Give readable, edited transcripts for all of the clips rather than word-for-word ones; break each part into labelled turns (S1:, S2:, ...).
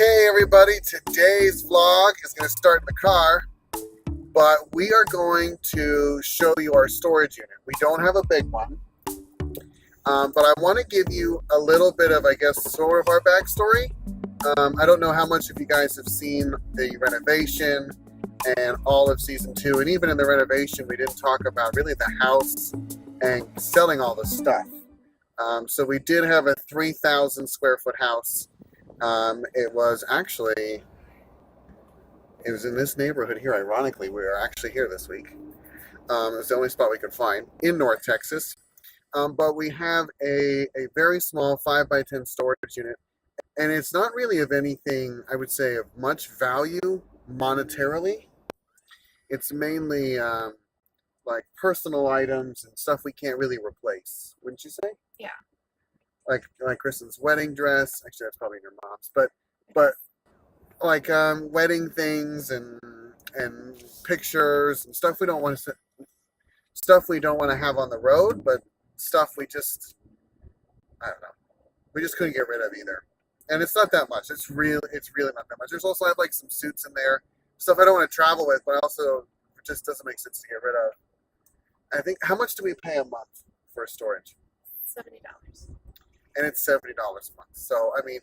S1: Okay, everybody, today's vlog is going to start in the car, but we are going to show you our storage unit. We don't have a big one, but I want to give you a little bit of, I guess, sort of our backstory. I don't know how much of you guys have seen the renovation and all of season 2, and even in the renovation, we didn't talk about really the house and selling all the stuff. So we did have a 3,000 square foot house. It was in this neighborhood here. Ironically, we are actually here this week. It was the only spot we could find in North Texas. But we have a very small 5x10 storage unit, and it's not really of anything, I would say, of much value monetarily. It's mainly like personal items and stuff we can't really replace, wouldn't you say?
S2: Yeah.
S1: Like Kristen's wedding dress. Actually, that's probably your mom's, but like wedding things and pictures and stuff we don't want to have on the road, but stuff I don't know, we just couldn't get rid of either. And it's not that much. It's really not that much. There's also, I have like some suits in there, stuff I don't want to travel with, but also it just doesn't make sense to get rid of. I think, how much do we pay a month for storage?
S2: $70.
S1: And it's $70 a month. So I mean,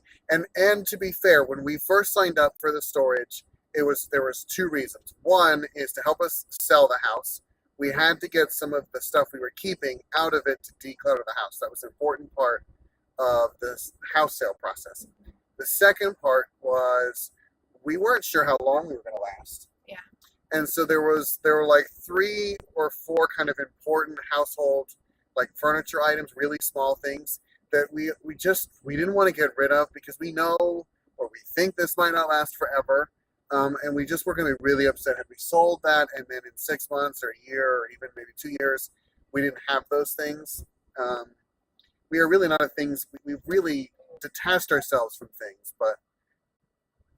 S1: and to be fair, when we first signed up for the storage, there was two reasons. One is to help us sell the house. We had to get some of the stuff we were keeping out of it to declutter the house. That was an important part of this house sale process. The second part was we weren't sure how long we were going to last.
S2: Yeah.
S1: And so there were like 3 or 4 kind of important household, like furniture items, really small things that we didn't want to get rid of because we know, or we think, this might not last forever. And we just were going to be really upset if we sold that, and then in 6 months or a year or even maybe 2 years, we didn't have those things. We are really not we've really detached ourselves from things, but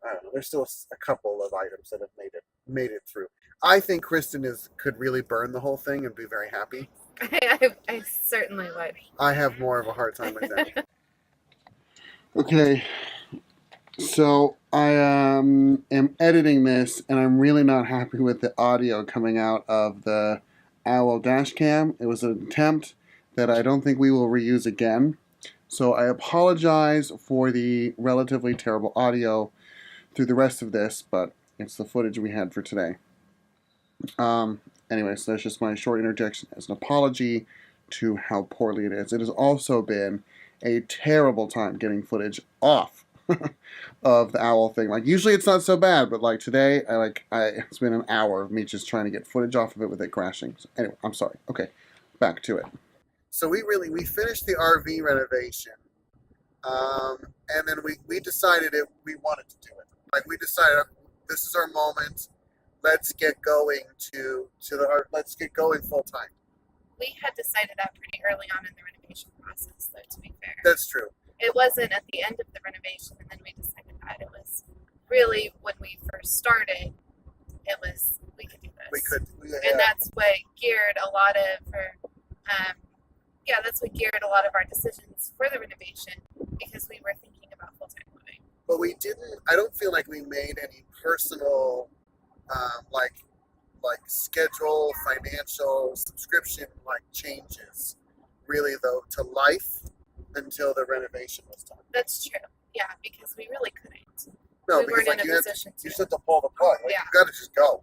S1: I don't know, there's still a couple of items that have made it through. I think Kristen could really burn the whole thing and be very happy.
S2: I certainly would.
S1: I have more of a hard time with that. Okay, so I am editing this, and I'm really not happy with the audio coming out of the Owl dash cam. It was an attempt that I don't think we will reuse again. So I apologize for the relatively terrible audio through the rest of this, but it's the footage we had for today. Anyway, so that's just my short interjection as an apology to how poorly it is. It has also been a terrible time getting footage off of the Owl thing. Like, usually it's not so bad, but like today, it's been an hour of me just trying to get footage off of it with it crashing. So anyway, I'm sorry. Okay, back to it. So we finished the RV renovation, and then we decided we wanted to do it. Like, we decided this is our moment. Let's get going let's get going full time.
S2: We had decided that pretty early on in the renovation process, though, to be fair.
S1: That's true.
S2: It wasn't at the end of the renovation, and then we decided that. It was really when we first started, we could do this.
S1: We could. Yeah.
S2: And that's what geared a lot of our decisions for the renovation, because we were thinking about full-time living.
S1: But I don't feel like we made any personal like schedule, financial, subscription changes really, though, to life until the renovation was done.
S2: That's true. Yeah, because we really couldn't.
S1: No,
S2: we
S1: because
S2: weren't in a position
S1: you just have to pull the plug. Like,
S2: yeah.
S1: You got to just go.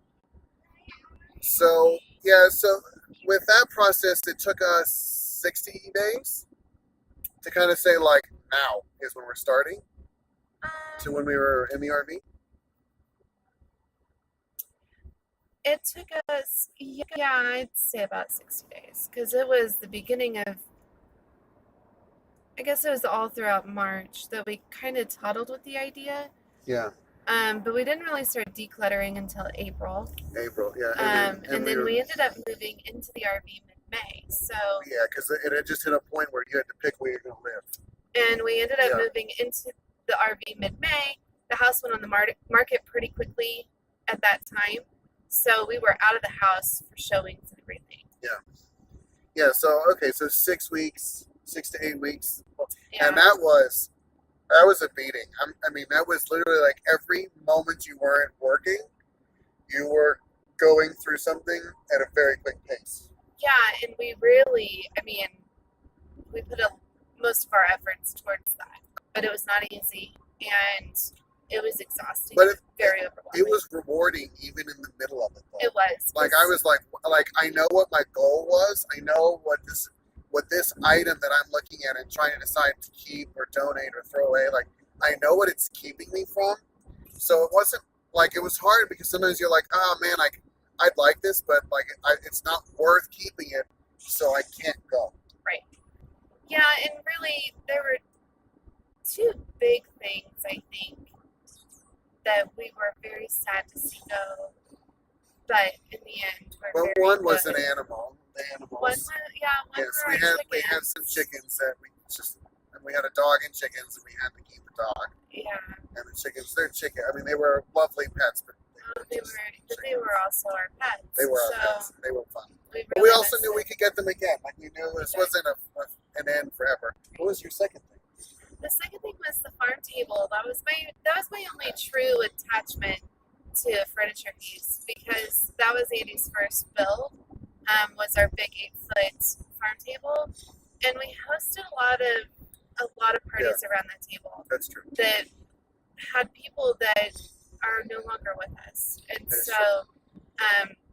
S1: So with that process, it took us 60 days to kind of say, like, now is when we're starting, to when we were in the RV.
S2: It took us, I'd say about 60 days, because it was the beginning of, I guess it was all throughout March that we kind of toddled with the idea.
S1: Yeah.
S2: But we didn't really start decluttering until April.
S1: Yeah.
S2: And then we ended up moving into the RV mid-May. So
S1: yeah, because it had just hit a point where you had to pick where you're going to live.
S2: And we ended up moving into the RV mid-May. The house went on the market pretty quickly at that time. So we were out of the house for showings and everything.
S1: Yeah, so 6 weeks, 6 to 8 weeks.
S2: Yeah.
S1: And that was That was a beating. I mean, that was literally like every moment you weren't working, you were going through something at a very quick pace.
S2: Yeah, and we really, I mean, we put most of our efforts towards that, but it was not easy, and it was exhausting.
S1: But
S2: very overwhelming.
S1: It was rewarding even in the middle of it, though.
S2: It was.
S1: Like I was like I know what my goal was. I know what this item that I'm looking at and trying to decide to keep or donate or throw away. Like I know what it's keeping me from. So it wasn't like it was hard because sometimes you're like, oh man, I'd like this, but like it's not worth keeping it, so I can't go.
S2: Right. Yeah, and really there were two big things I think that we were very sad to see go, but in the end we're
S1: But
S2: very
S1: one was
S2: good.
S1: an animal. The animals.
S2: One was, yeah, one
S1: Yes,
S2: were
S1: we had some chickens that we had a dog and chickens, and we had to keep the dog
S2: Yeah,
S1: and the chickens. They're chicken. I mean, they were lovely pets, but
S2: they were also our pets.
S1: they were our
S2: so
S1: pets. They were fun.
S2: We,
S1: But
S2: really
S1: we also
S2: missed
S1: knew
S2: it.
S1: we could get them again. Like we knew this wasn't an end forever. What was your second thing?
S2: The second thing was the farm table. That was my only true attachment to furniture piece because that was Andy's first build. Was our big 8-foot farm table, and we hosted a lot of parties around that table
S1: That's true.
S2: that had people that are no longer with us, and
S1: That's
S2: so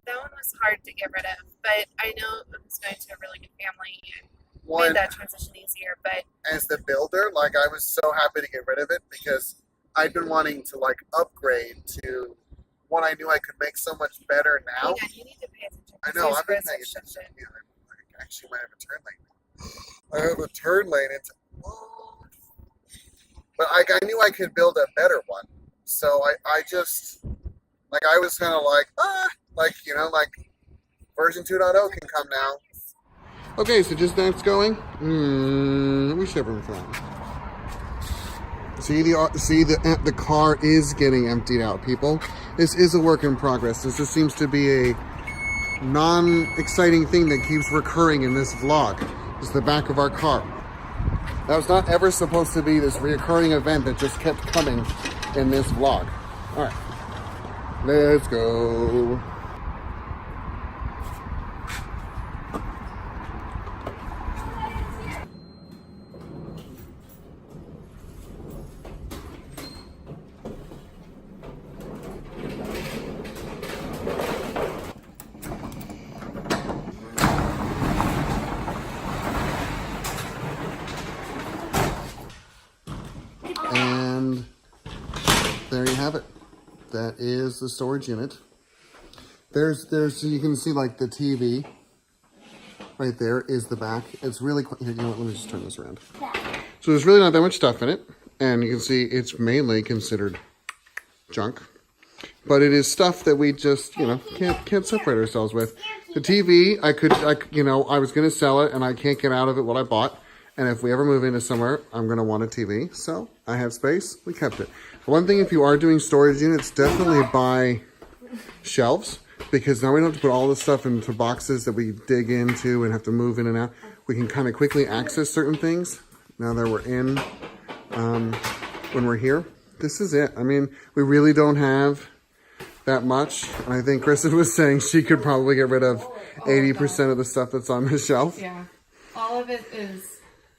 S2: that one was hard to get rid of. But I know it was going to a really good family and
S1: One,
S2: made that transition easier. But
S1: as the builder, like I was so happy to get rid of it because I'd been wanting to like upgrade to one I knew I could make so much better now.
S2: hang on, you need to pay attention.
S1: I know,
S2: There's
S1: I've been
S2: Chris
S1: paying
S2: or
S1: attention.
S2: something.
S1: Yeah, I actually might have a turn lane. I have a turn lane into. But I knew I could build a better one. So I just, like, I was kind of like, like version 2.0 can come now. Okay, so just that's going. We should have room for that. See the car is getting emptied out, people. This is a work in progress. This just seems to be a non-exciting thing that keeps recurring in this vlog. It's the back of our car. That was not ever supposed to be this reoccurring event that just kept coming in this vlog. All right, let's go. And there you have it. That is the storage unit. There's so you can see like the TV right there is the back. It's really here, you know what, let me just turn this around. So there's really not that much stuff in it, and you can see it's mainly considered junk, but it is stuff that we just can't separate ourselves with. The TV I was gonna sell it and I can't get out of it what I bought. And if we ever move into somewhere, I'm going to want a TV. So I have space. We kept it. One thing, if you are doing storage units, definitely buy shelves. Because now we don't have to put all this stuff into boxes that we dig into and have to move in and out. We can kind of quickly access certain things. Now that we're in, when we're here, this is it. I mean, we really don't have that much. And I think Kristen was saying she could probably get rid of 80% of the stuff that's on the shelf.
S3: Yeah. All of it is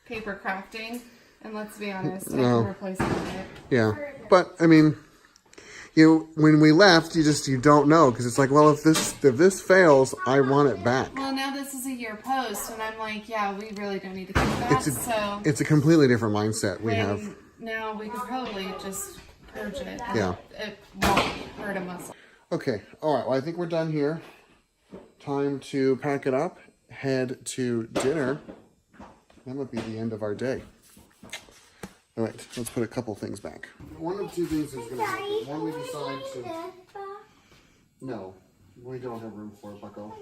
S3: paper crafting, and let's be honest, I
S1: No.
S3: can replace it with it.
S1: Yeah, but I mean, when we left, you don't know because it's like, well, if this fails, I want it back.
S3: Well, now this is a year post, and I'm like, yeah, we really don't need to keep that.
S1: It's a completely different mindset we
S3: and
S1: have.
S3: now we could probably just purge it.
S1: Yeah.
S3: It won't hurt a muscle.
S1: Okay, all right. Well, I think we're done here. Time to pack it up, head to dinner. That would be the end of our day. All right, let's put a couple things back. One of two things is going to happen. One, we decide to... No, we don't have room for it, Bucko.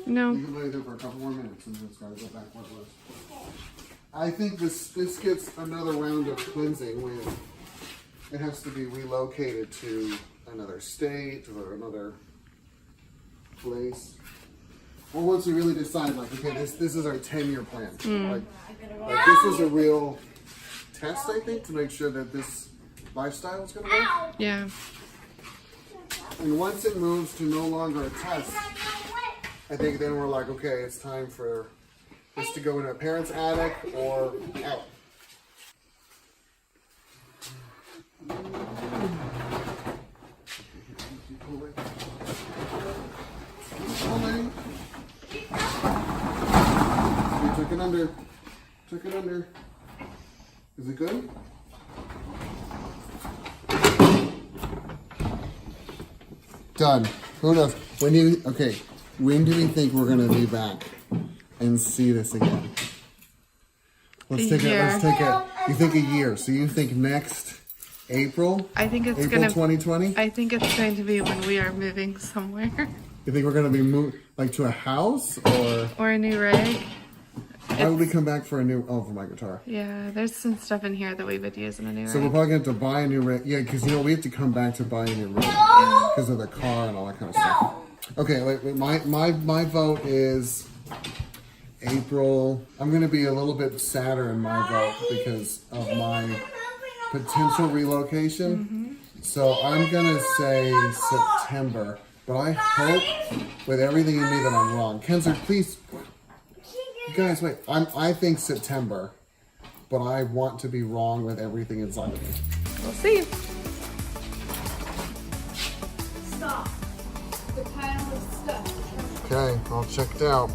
S3: No.
S1: You can play there for a couple more minutes and then it's got to go back where it was. I think this gets another round of cleansing when it has to be relocated to another state or another place. Or once we really decide, like, okay, this is our 10-year plan. Like this is a real test, I think, to make sure that this lifestyle is going to work.
S3: Yeah.
S1: And once it moves to no longer a test, I think then we're like, okay, it's time for this to go in a parent's attic or out. Pulling. You took it under. Took it under. Is it good? Done. Who knows? When do you, okay, when do we think we're gonna be back and see this again? Let's take a, you think a year. So you think next April?
S3: I think it's
S1: April
S3: gonna
S1: 2020?
S3: I think it's going to be when we are moving somewhere.
S1: You think we're gonna be moved like to a house or
S3: Or a new rig.
S1: why would we come back for a new, oh, for my guitar?
S3: Yeah, there's some stuff in here that we would use in a new
S1: So we're
S3: rig.
S1: probably going to have to buy a new rig. Yeah, because you know we have to come back to buy a new rig because of the car and all that kind of stuff. Okay, wait, my vote is April. I'm going to be a little bit sadder in my vote because of my potential relocation. So I'm going to say September, but I hope with everything in me that I'm wrong. Kenzer, please. You guys, wait. I think September, but I want to be wrong with everything inside of me.
S3: We'll see.
S2: Stop. The pile of stuff.
S1: Okay, all checked out.